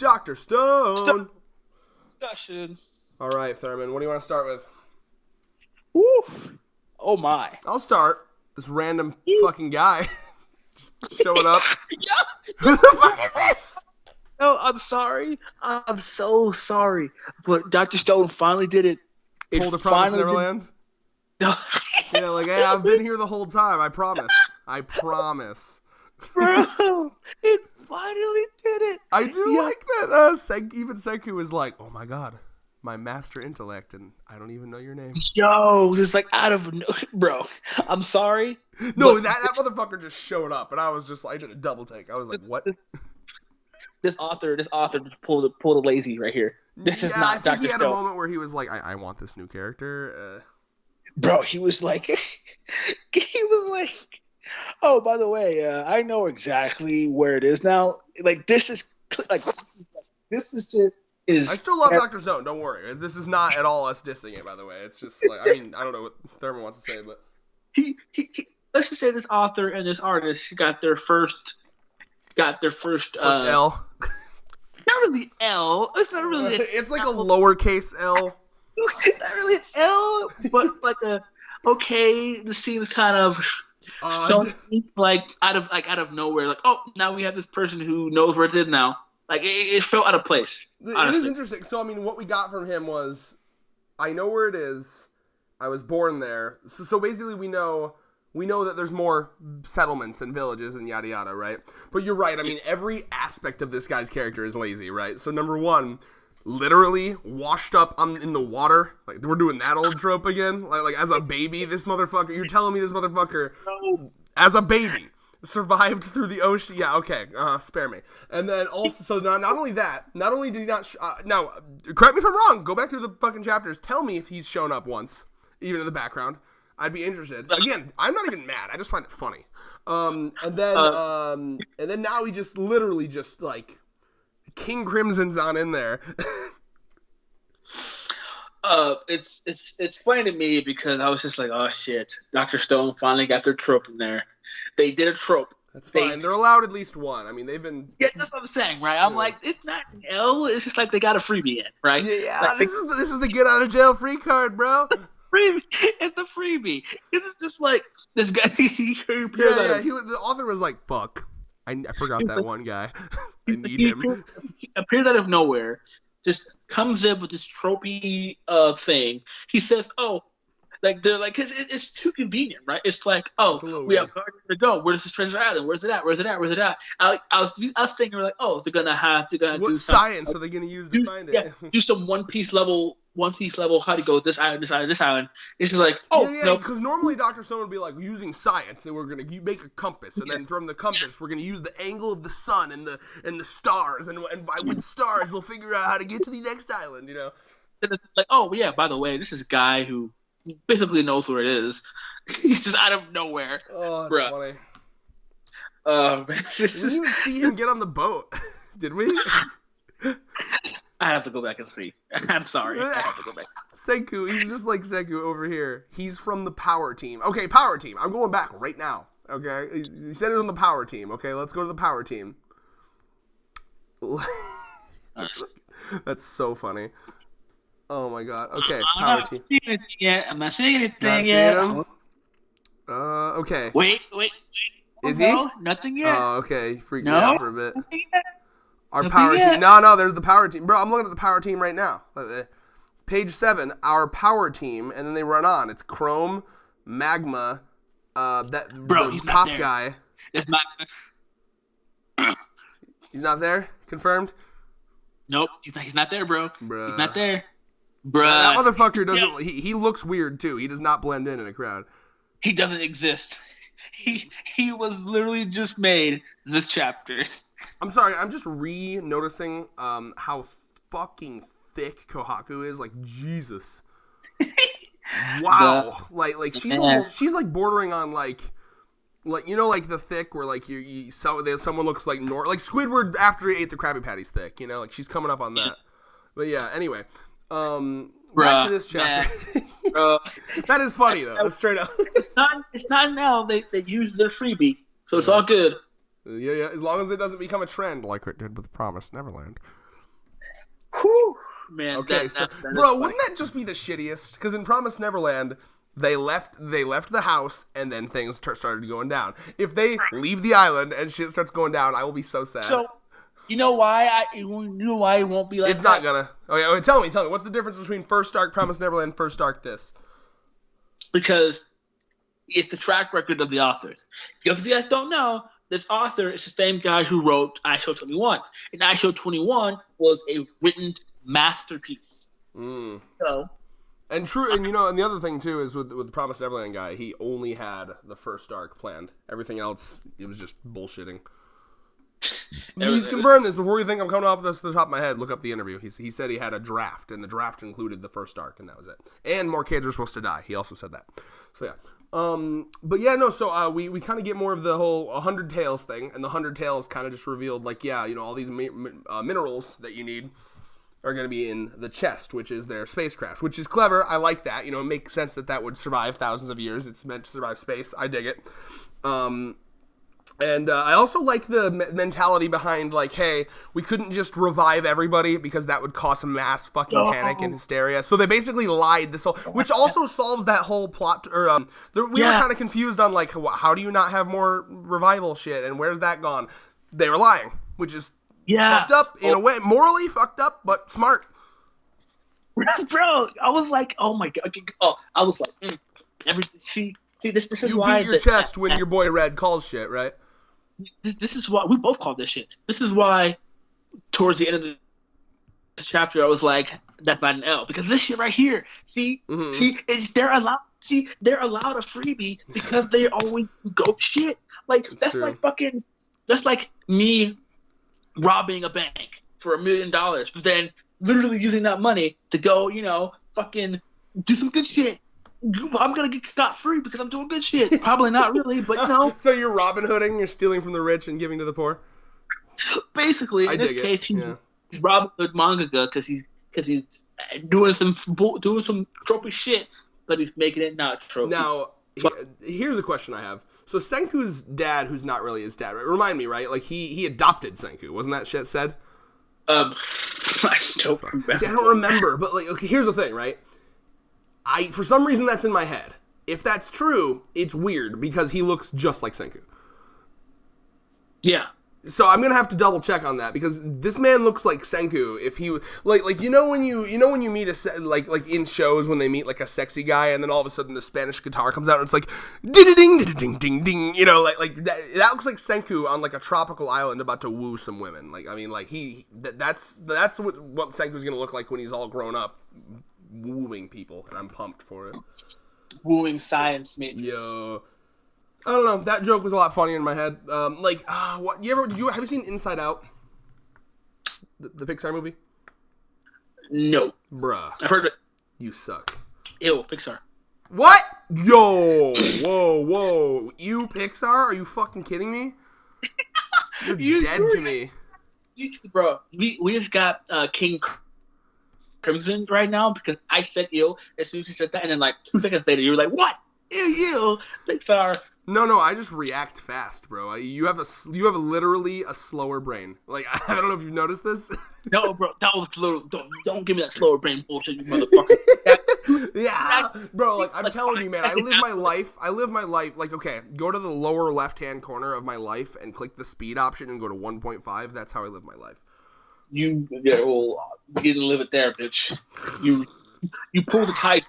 Dr. Stone. Discussion. All right, Thurman, what do you want to start with? Woo. Oh my. I'll start. This random fucking guy just showing up. Who the fuck is this? No, I'm sorry. I'm so sorry. But Dr. Stone finally did it. Pulled a Promise Neverland? Yeah, like, hey, I've been here the whole time. I promise. I promise. Bro, it finally did it. I do like that. Even Senku was like, oh my god, my master intellect, and I don't even know your name. Yo, just like out of no, bro. I'm sorry. No, that motherfucker just showed up, and I was just, I did a double take. I was like, what? This author just pulled a lazy right here. This is not Dr. Stone. He had a moment where he was like, I want this new character. Bro, he was like, oh, by the way, I know exactly where it is now. Like, this is I still love Dr. Stone, don't worry. This is not at all us dissing it, by the way. It's just like, I mean, I don't know what Thurman wants to say, but he let's just say this author and this artist got their first L. Not really L. It's not really it's like a lowercase L. Not really an L, but like this seems kind of like out of nowhere. Like, oh, now we have this person who knows where it is now. Like, it felt out of place. Honestly. It is interesting. So, I mean, what we got from him was, I know where it is. I was born there. So basically, we know that there's more settlements and villages and yada yada, right? But you're right. I mean, every aspect of this guy's character is lazy, right? So number one, literally washed up in the water. Like, we're doing that old trope again. Like as a baby, this motherfucker. You're telling me this motherfucker, as a baby, survived through the ocean? Yeah, okay. Spare me. And then also, so not only that, not only did he not. Now, correct me if I'm wrong. Go back through the fucking chapters. Tell me if he's shown up once, even in the background. I'd be interested. Again, I'm not even mad. I just find it funny. And then now he just literally just like King Crimson's on in there. It's funny to me because I was just like, oh shit, Dr. Stone finally got their trope in there. They did a trope. That's fine. They're allowed at least one. I mean, they've been. Yeah, that's what I'm saying, right? I'm like, it's not an L. It's just like they got a freebie in, right? Yeah, like, this is the get out of jail free card, bro. Freebie. It's a freebie. It's just like this guy. The author was like, "Fuck, I forgot that one guy. I need him." Appears out of nowhere, just comes in with this tropey thing. He says, "Oh, like they're like, cause it's too convenient, right? It's like, oh, we have guardians to go. Where's this treasure island? Where's it at? Where's it at? Where's it at?" I was thinking like, oh, they're gonna do science are they gonna use to find it? Yeah, do some One Piece level. How to go this island, this island, this island. It's just like, no, because normally Dr. Stone would be like using science, and we're gonna make a compass, and then from the compass we're gonna use the angle of the sun and the stars, and by which stars we'll figure out how to get to the next island, you know. And it's like, oh yeah, by the way, this is a guy who basically knows where it is. He's just out of nowhere. Oh, that's funny. Man, we didn't even see him get on the boat, did we? I have to go back and see. I'm sorry. I have to go back. Senku, he's just like Senku over here. He's from the power team. Okay, power team. I'm going back right now. Okay? He said it on the power team. Okay, let's go to the power team. That's so funny. Oh my god. Okay, power team. I'm not saying anything yet. Okay. Wait. Is he? Nothing yet. Oh, okay. Freaked me out for a bit. Nothing yet. Our power team. No, there's the power team. Bro, I'm looking at the power team right now. Page 7, our power team, and then they run on. It's Chrome, Magma, he's top not guy. It's Magma. He's not there? Confirmed? Nope, he's not there, bro. Bruh. He's not there. Bruh. That motherfucker doesn't, he looks weird too. He does not blend in a crowd. He doesn't exist. He was literally just made this chapter. I'm sorry, I'm just noticing how fucking thick Kohaku is. Like, Jesus. Wow. Like she's like bordering on like you know, like the thick where like someone looks like like Squidward after he ate the Krabby Patties thick, you know, like she's coming up on that. But yeah, anyway. Back to this chapter. That is funny though. That's straight up. It's not now. They use their freebie, so it's all good. Yeah. As long as it doesn't become a trend like it did with Promise Neverland. Whew, man. Okay, bro, wouldn't that just be the shittiest? Because in Promised Neverland, they left the house and then things started going down. If they leave the island and shit starts going down, I will be so sad. So, you know why it won't be like it's that? Not gonna. Okay, wait, tell me, what's the difference between First Arc, Promised Neverland, First Arc, this? Because it's the track record of the authors. If you guys don't know, this author is the same guy who wrote iShow 21. And iShow 21 was a written masterpiece. So, and true, and and the other thing too is with the Promised Neverland guy, he only had the first arc planned. Everything else, it was just bullshitting. He's confirmed this. Before you think I'm coming off this to the top of my head, look up the interview. He said he had a draft, and the draft included the first arc, and that was it. And more kids are supposed to die. He also said that. So yeah. But yeah, no, so we kind of get more of the whole 100 Tales thing, and the 100 Tales kind of just revealed, like, yeah, all these minerals that you need are going to be in the chest, which is their spacecraft, which is clever. I like that. It makes sense that would survive thousands of years. It's meant to survive space. I dig it. And I also like the mentality behind, like, hey, we couldn't just revive everybody because that would cause a mass fucking panic and hysteria. So they basically lied this whole, which also solves that whole plot. Or we were kind of confused on, like, how do you not have more revival shit, and where's that gone? They were lying, which is fucked up in a way, morally fucked up, but smart. Bro, I was like, oh my god. Oh, I was like, see, this is you why beat your chest when your boy Red calls shit, right? This is why we both called this shit. This is why, towards the end of this chapter, I was like, "That's not an L," because this shit right here. See, they're allowed a freebie because they always go shit. Like that's like me robbing a bank for $1 million, but then literally using that money to go, fucking do some good shit. I'm gonna get scot-free because I'm doing good shit. Probably not really, but So you're Robin Hooding, you're stealing from the rich and giving to the poor? Basically, in this case, he's Robin Hood mangaka because he's doing some tropey shit, but he's making it not tropey. Now, here's a question I have. So Senku's dad, who's not really his dad, right? Remind me, right? Like he adopted Senku, wasn't that shit said? I don't remember. See, I don't remember, but like, okay, here's the thing, right? For some reason that's in my head. If that's true, it's weird because he looks just like Senku. Yeah. So I'm gonna have to double check on that because this man looks like Senku. If he like when you meet like in shows when they meet like a sexy guy and then all of a sudden the Spanish guitar comes out and it's like ding ding ding ding ding, like that looks like Senku on like a tropical island about to woo some women. Like I mean like that's what Senku's gonna look like when he's all grown up. Wooing people, and I'm pumped for it. Wooing science majors. Yo, I don't know. That joke was a lot funnier in my head. What? Have you seen Inside Out? The Pixar movie? No, bruh. I've heard of it. You suck. Ew, Pixar. What? Yo, whoa. You Pixar? Are you fucking kidding me? You're dead to me, bro. We just got King Crimson right now because I said ew as soon as you said that, and then like 2 seconds later you were like, what? Ew, Pixar. No, I just react fast, bro. You have literally a slower brain. Like I don't know if you've noticed this. No, bro, that was little. Don't give me that slower brain bullshit, you motherfucker. Yeah, bro. Like I'm telling you, man. I live my life. Like okay, go to the lower left-hand corner of my life and click the speed option and go to 1.5. That's how I live my life. You didn't live it there, bitch. You pulled the type.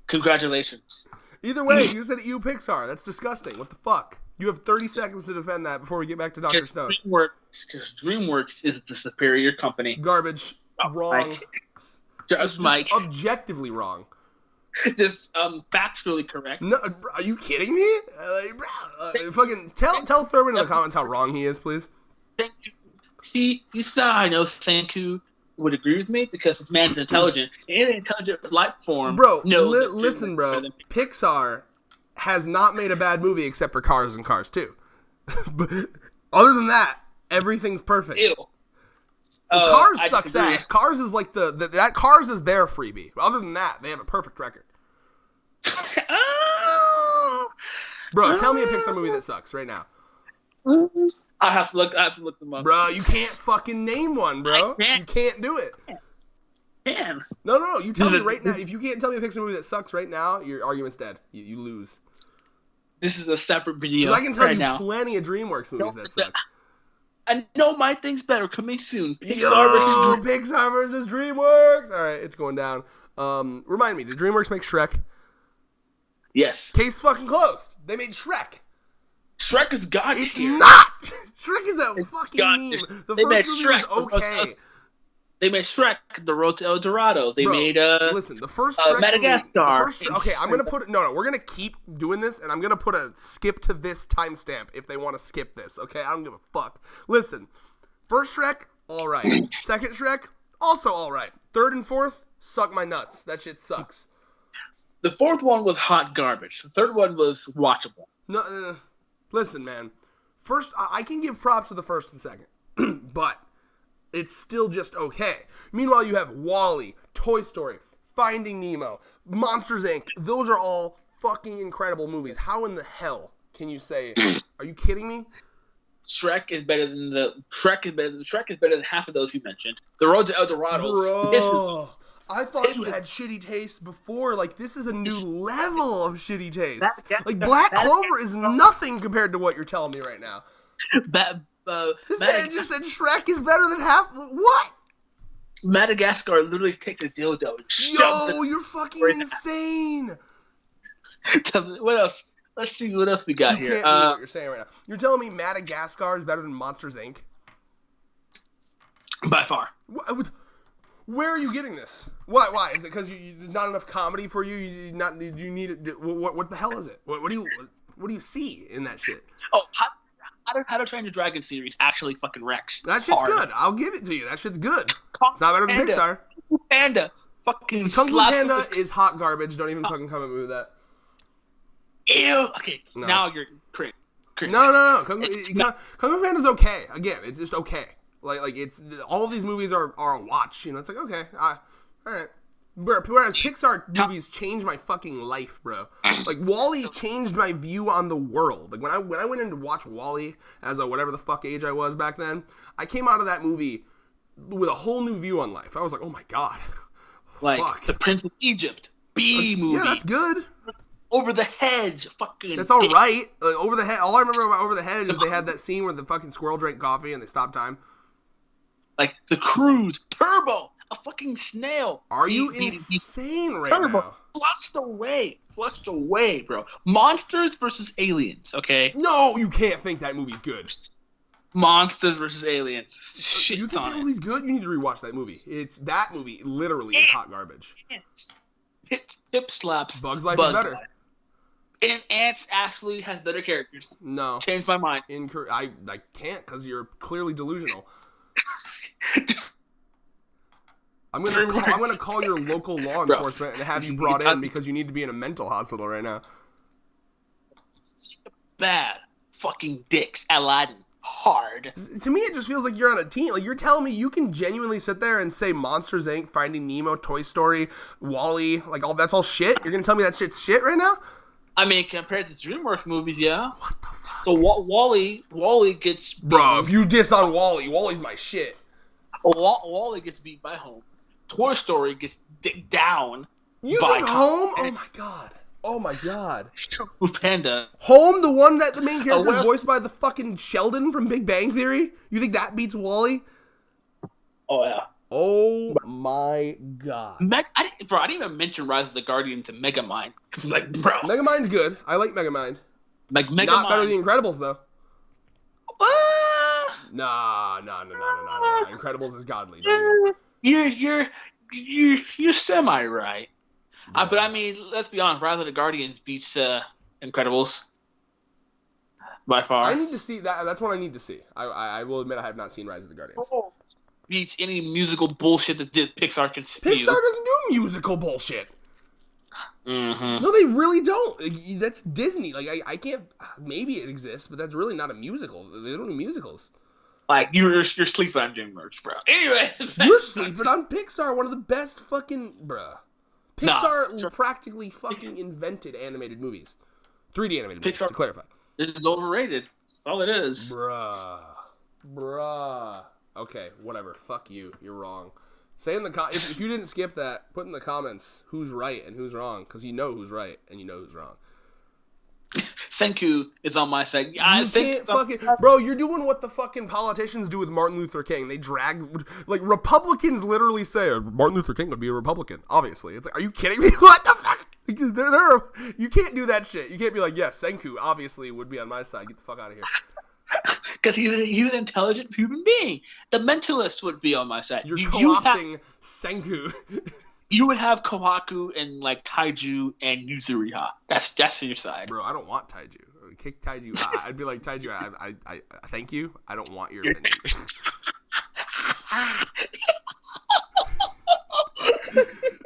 Congratulations. Either way, you said you Pixar. That's disgusting. What the fuck? You have 30 seconds to defend that before we get back to Dr. Stone. DreamWorks is the superior company. Garbage. Wrong. Just Mike. Objectively wrong. Just factually correct. No, are you kidding me? Fucking tell Thurman in the comments how wrong he is, please. Thank you. See, you saw I know Senku would agree with me because this man's intelligent. And an intelligent life form. Bro, listen, bro. Pixar has not made a bad movie except for Cars and Cars 2. But other than that, everything's perfect. Ew. Cars sucks ass. Cars is like that Cars is their freebie. But other than that, they have a perfect record. Bro, tell me a Pixar movie that sucks right now. I have to look them up. Bro, you can't fucking name one, bro. You can't do it. can. No. You tell me right now. If you can't tell me a Pixar movie that sucks right now, your argument's dead. You lose. This is a separate video. I can tell you now. plenty of DreamWorks movies that suck. I know my thing's better. Coming soon. Pixar versus DreamWorks. All right, it's going down. Remind me, did DreamWorks make Shrek? Yes. Case fucking closed. They made Shrek. Shrek is god tier. It's not. Shrek is a fucking meme. The first movie was okay. They made Shrek, The Road to El Dorado. They made listen, the first Shrek Madagascar. Okay, I'm gonna put it. No, we're gonna keep doing this, and I'm gonna put a skip to this timestamp if they want to skip this. Okay, I don't give a fuck. Listen, first Shrek, all right. Second Shrek, also all right. Third and fourth, suck my nuts. That shit sucks. The fourth one was hot garbage. The third one was watchable. No, listen, man. First, I can give props to the first and second, but it's still just okay. Meanwhile, you have WALL-E, Toy Story, Finding Nemo, Monsters, Inc. Those are all fucking incredible movies. How in the hell can you say, are you kidding me? Shrek is better than half of those you mentioned. The Road to El Dorado. Bro, I thought you had shitty taste before. Like, this is a new level of shitty taste. Like, Black Clover is nothing compared to what you're telling me right now. This man just said Shrek is better than half. What? Madagascar literally takes a dildo and shoves it. You're fucking insane. Tell me, what else? Let's see what else we got here. Can't believe what you're saying right now. You're telling me Madagascar is better than Monsters, Inc.? By far. Where are you getting this? Why? Is it because there's not enough comedy for you? You need it? What the hell is it? What do you see in that shit? Oh, How to Train Your Dragon series actually fucking wrecks. That shit's good. I'll give it to you. That shit's good. It's not better than Pixar. Kung Fu Panda fucking Kung Fu Panda is hot garbage. Don't even fucking come at me with that. Ew. Okay, no. Now you're cringe. No. Kung Fu Panda's okay. Again, it's just okay. Like it's all of these movies are a watch. You know, it's like okay, all right. Whereas Pixar movies changed my fucking life, bro. Like WALL-E changed my view on the world. Like when I went in to watch WALL-E as a whatever the fuck age I was back then, I came out of that movie with a whole new view on life. I was like, oh my god, like fuck. The Prince of Egypt B movie. Yeah, that's good. Over the Hedge, fucking. That's all right. Over the Hedge. All I remember about Over the Hedge is they had that scene where the fucking squirrel drank coffee and they stopped time. Like The Cruise, Turbo. A fucking snail. Are you insane right now? Flushed away, bro. Monsters versus Aliens, okay? No, you can't think that movie's good. Monsters versus Aliens. Shit you think that movie's good? You need to rewatch that movie. That movie literally is hot garbage. Hip slaps. Bugs Life is better. And Ants actually has better characters. No. Changed my mind. I can't because you're clearly delusional. I'm gonna call your local law enforcement and have you brought in because you need to be in a mental hospital right now. Bad fucking dicks, Aladdin. Hard. To me, it just feels like you're on a team. Like you're telling me you can genuinely sit there and say Monsters, Inc., Finding Nemo, Toy Story, WALL-E, like that's all shit. You're gonna tell me that shit's shit right now? I mean, compared to DreamWorks movies, yeah. What the fuck? So WALL-E gets. Bro, if you diss on WALL-E, WALL-E's my shit. WALL-E gets beat by Home. Toy Story gets dicked down. You by think Home? Oh my god. Panda. Home, the one that the main character is voiced by the fucking Sheldon from Big Bang Theory? You think that beats WALL-E? Oh yeah. Oh my god. I didn't even mention Rise of the Guardians and Megamind. Like, bro. Megamind's good. I like Megamind. Like Megamind. Not better than The Incredibles though. Nah. Incredibles is godly. You're semi right. Yeah. But I mean, let's be honest. Rise of the Guardians beats Incredibles by far. I need to see that. That's what I need to see. I will admit I have not seen Rise of the Guardians. Beats any musical bullshit that Pixar can spew. Pixar doesn't do musical bullshit. Mm-hmm. No, they really don't. That's Disney. Like I can't. Maybe it exists, but that's really not a musical. They don't do musicals. Like you're sleeping on DreamWorks, bro. Anyway, you're sleeping on Pixar, one of the best fucking bruh. Pixar practically fucking invented animated movies, 3D animated movies. To clarify, it's overrated. That's all it is, bruh. Okay, whatever. Fuck you. You're wrong. Say in the if you didn't skip that, put in the comments who's right and who's wrong, because you know who's right and you know who's wrong. Senku is on my side. You can't fucking... Bro, you're doing what the fucking politicians do with Martin Luther King. They drag... Like, Republicans literally say, Martin Luther King would be a Republican, obviously. It's like, are you kidding me? What the fuck? You can't do that shit. You can't be like, yes, Senku obviously would be on my side. Get the fuck out of here. Because he's an intelligent human being. The mentalist would be on my side. You're co-opting Senku. You would have Kohaku and like Taiju and Yuzuriha. That's your side. Bro, I don't want Taiju. Kick Taiju. I'd be like, Taiju, I thank you. I don't want your opinion.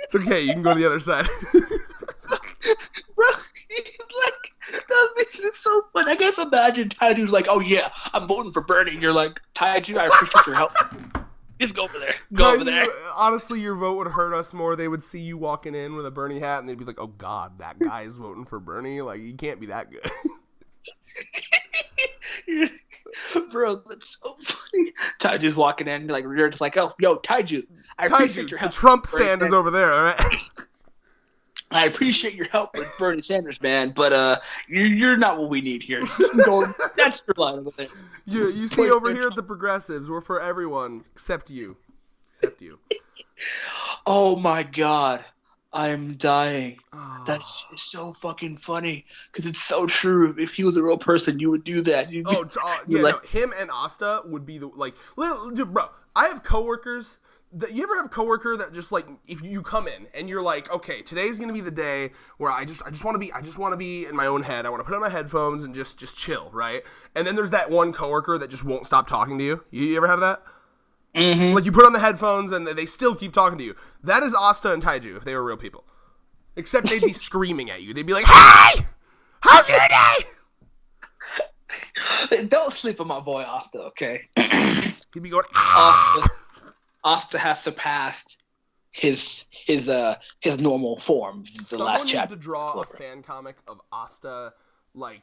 It's okay. You can go to the other side. Bro, that makes it so fun. I guess imagine Taiju's like, oh yeah, I'm voting for Bernie. And you're like, Taiju, I appreciate your help. Just go over there. Over there. Honestly, your vote would hurt us more. They would see you walking in with a Bernie hat, and they'd be like, oh god, that guy is voting for Bernie. Like, you can't be that good. Bro, that's so funny. Taiju's walking in, like, you're just like, oh, yo, Taiju, I appreciate your help. The Trump stand is over there, all right? I appreciate your help with Bernie Sanders, man, but you're not what we need here. You can go, that's your line over there. You see over here at the progressives, we're for everyone except you. Except you. Oh my god, I'm dying. Oh. That's so fucking funny because it's so true. If he was a real person, you would do that. No, him and Asta would be the bro. I have coworkers. You ever have a coworker that just like if you come in and you're like, okay, today's gonna be the day where I just want to be in my own head. I want to put on my headphones and just chill, right? And then there's that one coworker that just won't stop talking to you. You ever have that? Mm-hmm. Like you put on the headphones and they still keep talking to you. That is Asta and Taiju if they were real people. Except they'd be screaming at you. They'd be like, "Hey, how's your day?" Don't sleep on my boy Asta, okay? He'd be going, "Ah." Asta has surpassed his normal form. Last chapter. To draw a fan comic of Asta like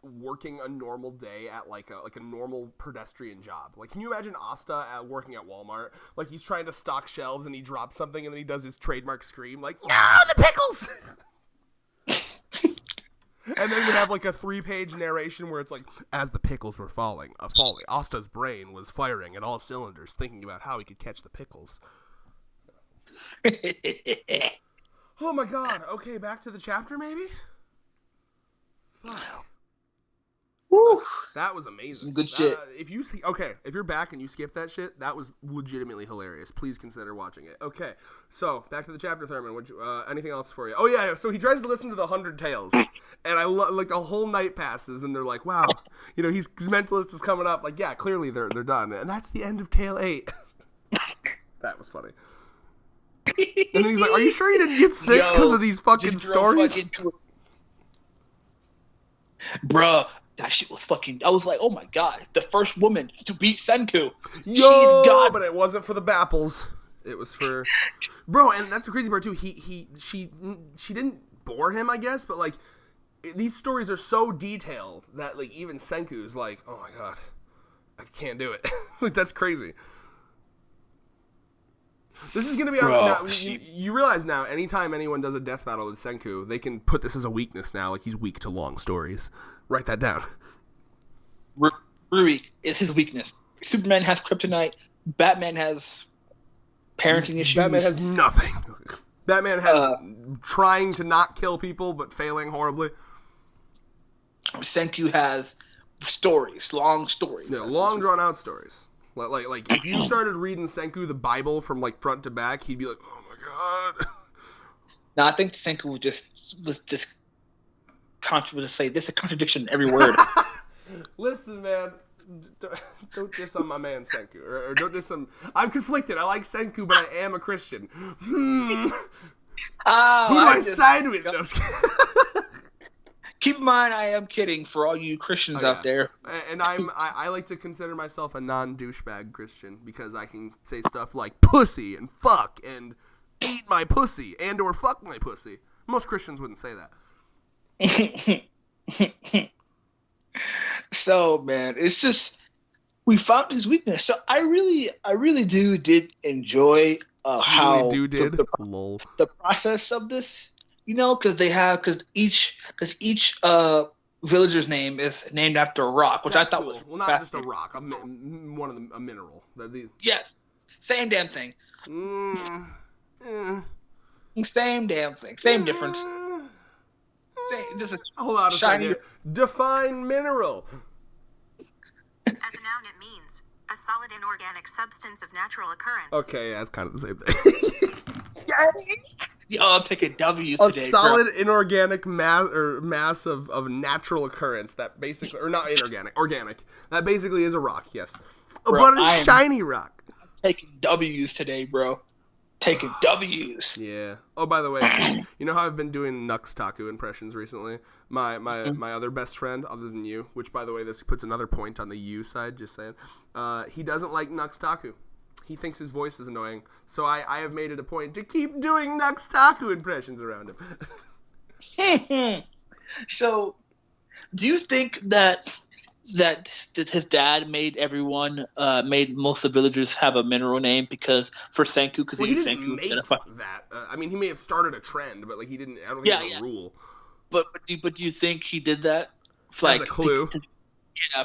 working a normal day at like a normal pedestrian job. Like, can you imagine Asta working at Walmart? Like he's trying to stock shelves and he drops something and then he does his trademark scream like, "No, the pickles!" And then we have like a 3-page narration where it's like, as the pickles were falling, Asta's brain was firing at all cylinders, thinking about how he could catch the pickles. Oh my god. Okay, back to the chapter maybe? Fuck. Woo. That was amazing. Some good shit. If you're back and you skipped that shit, that was legitimately hilarious. Please consider watching it. Okay, so back to the chapter, Thurman. Anything else for you? Oh yeah. So he tries to listen to the 100 Tales, and like a whole night passes, and they're like, "Wow, his mentalist is coming up." Like, yeah, clearly they're done, and that's the end of Tale 8. That was funny. And then he's like, "Are you sure you didn't get sick because of these fucking stories?" Bruh. That shit was fucking... I was like, oh my god, the first woman to beat Senku. She's God. But it wasn't for the Bapples. It was for... Bro, and that's the crazy part too. She didn't bore him, I guess, but like, these stories are so detailed that like even Senku's like, oh my god, I can't do it. Like, that's crazy. This is gonna be... You realize now, anytime anyone does a death battle with Senku, they can put this as a weakness now. Like, he's weak to long stories. Write that down. Rui is his weakness. Superman has kryptonite. Batman has parenting issues. Batman has nothing. Batman has trying to not kill people but failing horribly. Senku has stories, long stories. Yeah, long drawn out stories. Like if you started reading Senku the Bible from like front to back, he'd be like, "Oh my god." No, I think Senku was just controversial to say this is a contradiction in every word. Listen, man, don't diss on my man Senku, or don't diss him. I'm conflicted. I like Senku, but I am a Christian. Who do I side with? Keep in mind, I am kidding for all you Christians out there. And I like to consider myself a non-douchebag Christian because I can say stuff like pussy and fuck and eat my pussy and or fuck my pussy. Most Christians wouldn't say that. So, man, it's just we found his weakness. So I really did enjoy how really did. The process of this, because each villager's name is named after a rock, which I thought was not just a rock, a mineral. Yes, same damn thing. Same damn thing, same difference. Just hold on a second. Define mineral. As a noun, it means a solid inorganic substance of natural occurrence. Okay, yeah, it's kind of the same thing. Yo, I'm taking W's today, a solid inorganic mass of natural occurrence that basically, or not inorganic, organic. That basically is a rock, yes. Bro, but a shiny rock. I'm taking W's today, bro. Taking W's. Yeah. Oh, by the way, you know how I've been doing Nux Taku impressions recently? My other best friend, other than you, which, by the way, this puts another point on the you side, just saying, he doesn't like Nux Taku. He thinks his voice is annoying, so I have made it a point to keep doing Nux Taku impressions around him. So, do you think that his dad made most of the villagers have a mineral name because for Senku, because he didn't Senku make that. I mean, he may have started a trend, but like he didn't. I don't think it was a rule. But do you think he did that? As a clue.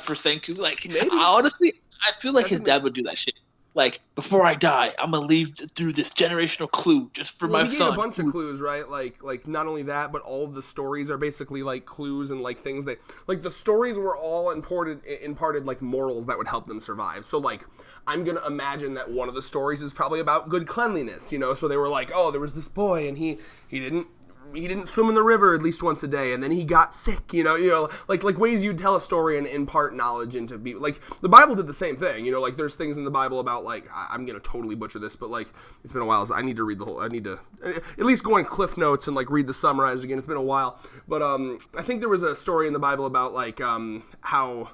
For Senku, like maybe. Honestly, I feel like his dad would do that shit. Like, before I die, I'm gonna leave through this generational clue just for my son. He gave a bunch of clues, right? Like not only that, but all of the stories are basically like clues and like things that, like the stories were all imparted like morals that would help them survive. So like, I'm gonna imagine that one of the stories is probably about good cleanliness, So they were like, oh, there was this boy and he didn't swim in the river at least once a day, and then he got sick, like ways you'd tell a story and impart knowledge into people. Like, the Bible did the same thing, like, there's things in the Bible about, like, I'm gonna totally butcher this, but, like, it's been a while, so I need to read I need to at least go on Cliff Notes and, like, read the summarized again. It's been a while, but, I think there was a story in the Bible about, like, how,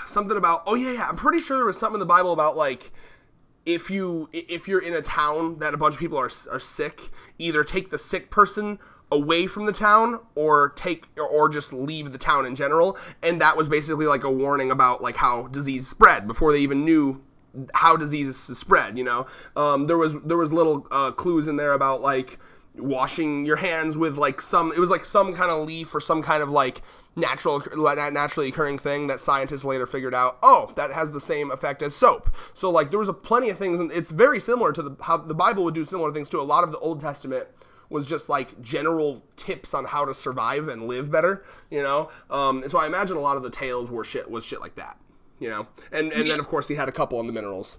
something about, I'm pretty sure there was something in the Bible about, like, if you're in a town that a bunch of people are sick, either take the sick person away from the town or just leave the town in general. And that was basically like a warning about like how disease spread before they even knew how diseases spread, There was little clues in there about like washing your hands with like some kind of leaf or some kind of like naturally occurring thing that scientists later figured out, that has the same effect as soap. So like there was plenty of things, and it's very similar to how the Bible would do similar things too. A lot of the Old Testament was just like general tips on how to survive and live better, and so I imagine a lot of the tales was shit like that, and then of course he had a couple on the minerals.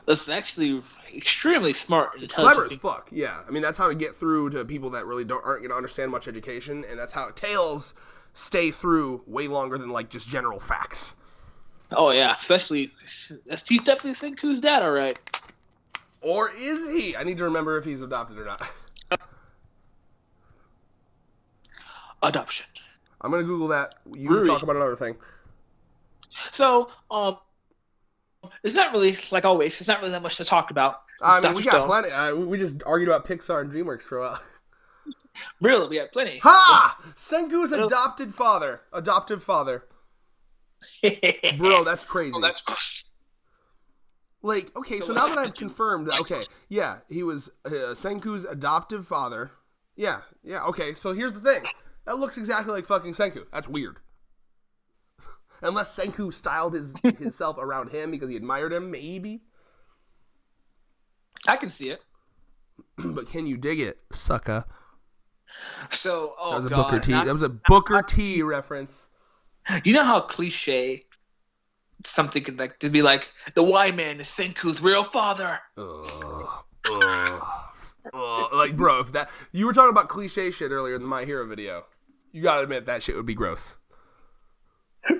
That's actually extremely smart and intelligent. Clever as fuck, yeah. I mean, that's how to get through to people that really aren't going to understand much education, and that's how tales stay through way longer than like just general facts. Oh yeah, especially he's definitely Senku's dad, all right. Or is he? I need to remember if he's adopted or not. Adoption. I'm gonna Google that. You talk about another thing. So, it's not really, like always, it's not really that much to talk about. I mean, we got plenty. We just argued about Pixar and DreamWorks for a while. Really, we have plenty. Ha! Senku's adopted father. Bro, that's crazy. Like, okay, so now that I've confirmed, yeah, he was Senku's adoptive father. Yeah, okay, so here's the thing. That looks exactly like fucking Senku. That's weird. Unless Senku styled himself around him because he admired him, maybe. I can see it. But can you dig it, sucker? So, that was a Booker T. That was a Booker T reference. You know how cliche something could like to be like the Y man is Senku's real father. Like, bro, if that you were talking about cliche shit earlier in the My Hero video, you gotta admit that shit would be gross.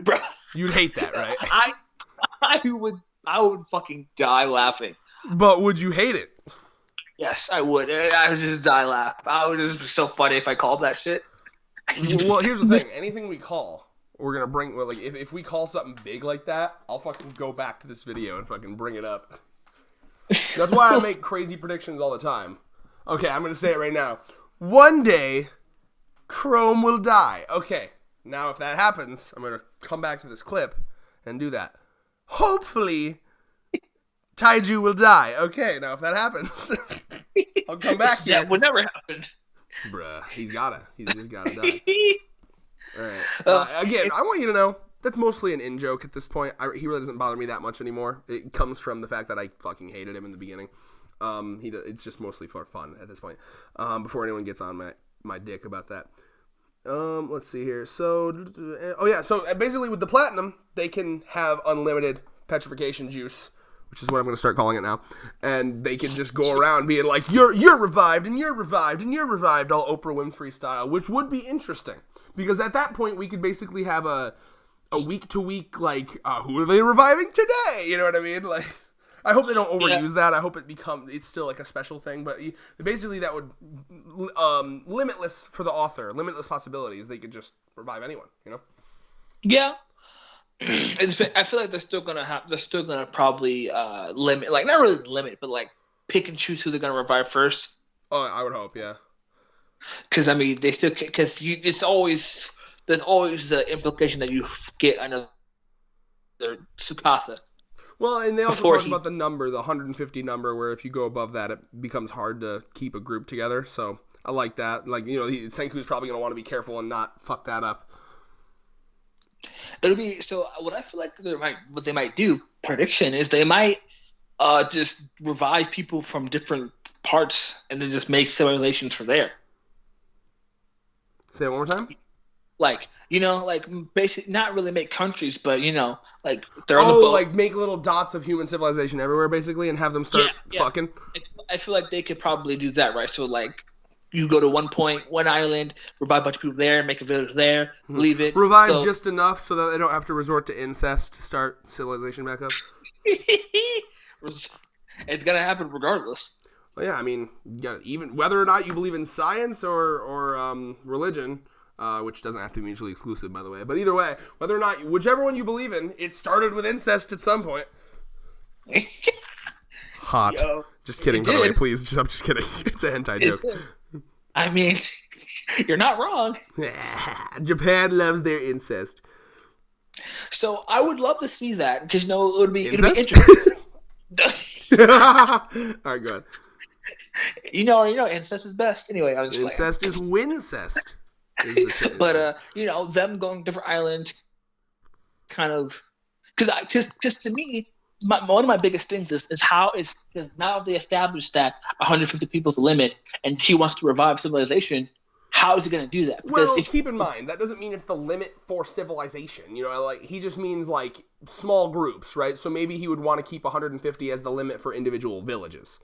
Bro, you'd hate that, right? I would fucking die laughing. But would you hate it? Yes, I would. I would just die laugh. I would just be so funny if I called that shit. Well, here's the thing. Anything we call, we're gonna bring. Well, like, if we call something big like that, I'll fucking go back to this video and fucking bring it up. That's why I make crazy predictions all the time. Okay, I'm gonna say it right now. One day, Chrome will die. Okay, now if that happens, I'm gonna come back to this clip and do that. hopefully, Taiju will die. Okay, now if that happens, I'll come back here. That would never happen. Bruh, he's just gotta die. Alright. Again, I want you to know, that's mostly an in-joke at this point. He really doesn't bother me that much anymore. It comes from the fact that I fucking hated him in the beginning. It's just mostly for fun at this point. Before anyone gets on my dick about that. Let's see here. So basically with the platinum, they can have unlimited petrification juice, which is what I'm going to start calling it now. And they can just go around being like, you're revived, and you're revived, and you're revived, all Oprah Winfrey style, which would be interesting. Because at that point, we could basically have a week-to-week, like, who are they reviving today? You know what I mean? Like, I hope they don't overuse that. I hope it's still like a special thing. But basically that would, limitless for the author, limitless possibilities. They could just revive anyone, you know? Yeah. I feel like they're still gonna probably limit, like not really limit, but like pick and choose who they're gonna revive first. Oh, I would hope, yeah. Because I mean, there's always the implication that you get another Tsukasa. Well, and they also talk about the number, the 150 number, where if you go above that, it becomes hard to keep a group together. So I like that. Like, you know, Senku's probably going to want to be careful and not fuck that up. It'll be so. What I feel like what they might do, prediction, is they might just revive people from different parts and then just make civilizations from there. Say it one more time. Like, you know, like basically not really make countries, but you know, like they're on the boat. Like make little dots of human civilization everywhere, basically, and have them start fucking. I feel like they could probably do that, right? So like, you go to one island, revive a bunch of people there, make a village there, leave it, revive just enough so that they don't have to resort to incest to start civilization back up. It's gonna happen regardless. Well, yeah, I mean, even whether or not you believe in science or religion. Which doesn't have to be mutually exclusive, by the way. But either way, whether or not, whichever one you believe in, it started with incest at some point. Hot. Yo, just kidding, by the way, please. I'm just kidding. It's a hentai joke. I mean, you're not wrong. Japan loves their incest. So I would love to see that, because, you know, it'd be interesting. All right, go ahead. You know, incest is best. Anyway, I was just incest is wincest. But you know, them going to different islands, kind of, because to me, one of my biggest things is how is now they established that 150 people is the limit, and she wants to revive civilization. How is he going to do that? Because keep in mind that doesn't mean it's the limit for civilization. You know, like he just means like small groups, right? So maybe he would want to keep 150 as the limit for individual villages.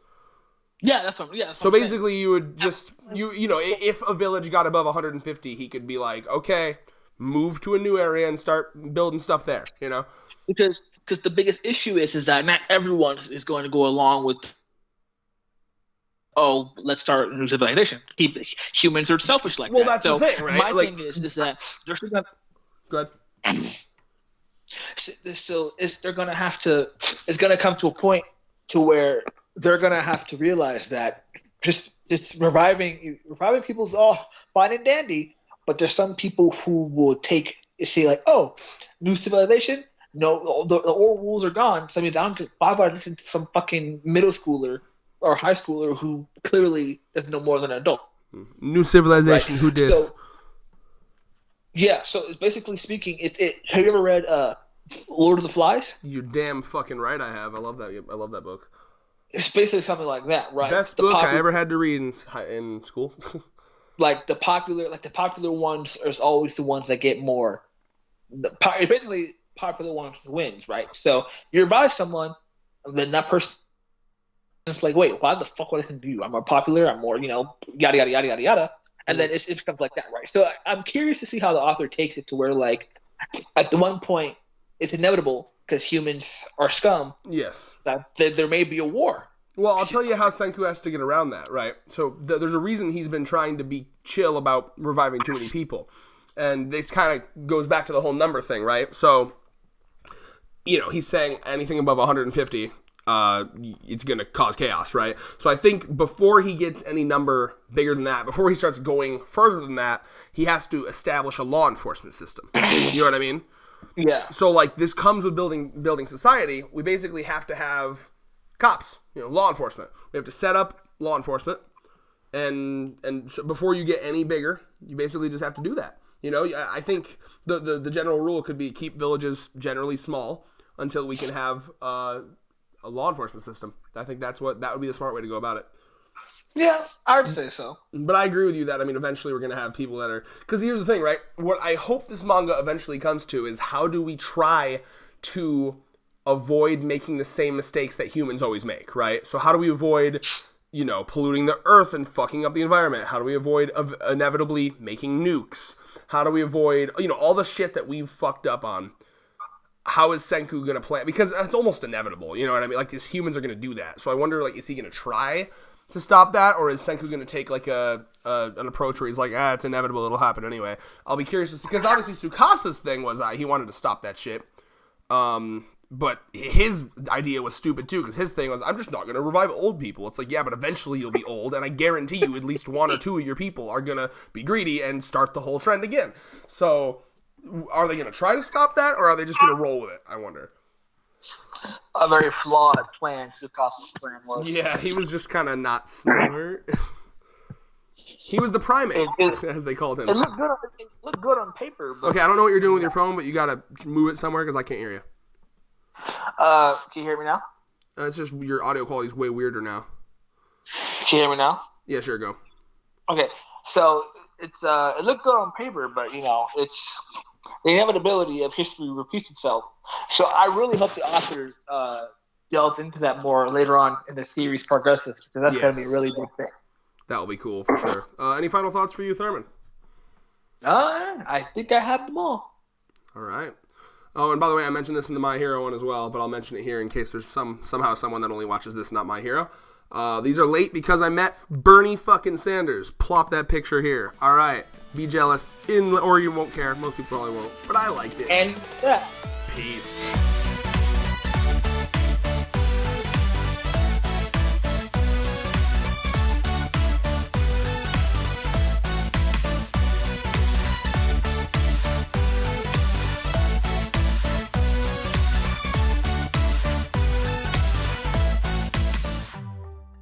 Yeah, that's what. Yeah. So basically, you would just you know, if a village got above 150, he could be like, okay, move to a new area and start building stuff there. You know, because the biggest issue is that not everyone is going to go along with. Oh, let's start a new civilization. Humans are selfish like that. Well, that's the thing, right? My thing is that they're still gonna. Go ahead. They're gonna have to. It's gonna come to a point to where they're gonna have to realize that just reviving people's all fine and dandy, but there's some people who will say like, oh, new civilization, no, the old rules are gone. So I mean, why would I listen to some fucking middle schooler or high schooler who clearly doesn't know more than an adult? New civilization, right? Who dis? So, yeah, so it's basically speaking, have you ever read Lord of the Flies? You're damn fucking right, I have. I love that book. It's basically something like that, right? Best book I ever had to read in school. Like the popular ones are always the ones that get more. Basically, popular ones wins, right? So you revive someone, and then that person is like, wait, why the fuck would I listen to you? I'm more popular. I'm more, you know, yada yada yada yada yada, and then it becomes like that, right? So I'm curious to see how the author takes it to where, like, at the one point, it's inevitable. Because humans are scum. Yes. That there may be a war. Well, I'll tell you how Senku has to get around that, right? So there's a reason he's been trying to be chill about reviving too many people. And this kind of goes back to the whole number thing, right? So, you know, he's saying anything above 150, it's going to cause chaos, right? So I think before he gets any number bigger than that, before he starts going further than that, he has to establish a law enforcement system. You know what I mean? Yeah. So like this comes with building society. We basically have to have cops, law enforcement. We have to set up law enforcement, and so before you get any bigger, you basically just have to do that. I think the general rule could be keep villages generally small until we can have a law enforcement system. I think that would be the smart way to go about it. Yeah, I would say so. But I agree with you that, eventually we're going to have people that are... Because here's the thing, right? What I hope this manga eventually comes to is how do we try to avoid making the same mistakes that humans always make, right? So how do we avoid, polluting the earth and fucking up the environment? How do we avoid inevitably making nukes? How do we avoid, all the shit that we've fucked up on? How is Senku going to play? Because it's almost inevitable, you know what I mean? Like, these humans are going to do that. So I wonder, is he going to try to stop that, or is Senku going to take an approach where he's like, it's inevitable, it'll happen anyway? I'll be curious because obviously Tsukasa's thing was he wanted to stop that shit, but his idea was stupid too, because his thing was, I'm just not going to revive old people. It's like, yeah, but eventually you'll be old, and I guarantee you at least one or two of your people are going to be greedy and start the whole trend again. So are they going to try to stop that, or are they just going to roll with it, I wonder? A very flawed plan Tsukasa's plan was. Yeah, he was just kind of not smart. He was the primate, as they called him. It looked good on paper. But... Okay, I don't know what you're doing with your phone, but you got to move it somewhere because I can't hear you. Can you hear me now? It's just your audio quality is way weirder now. Can you hear me now? Yeah, sure, go. Okay, so it looked good on paper, but it's the inevitability of history repeats itself. So I really hope the author delves into that more later on in the series progresses, because that's going to be a really big thing. That will be cool for sure. Any final thoughts for you, Thurman? I think I have them all. All right. Oh, and by the way, I mentioned this in the My Hero one as well, but I'll mention it here in case there's somehow someone that only watches this, not My Hero. These are late because I met Bernie fucking Sanders. Plop that picture here. All right. Be jealous, or you won't care. Most people probably won't, but I liked it. And yeah. Peace.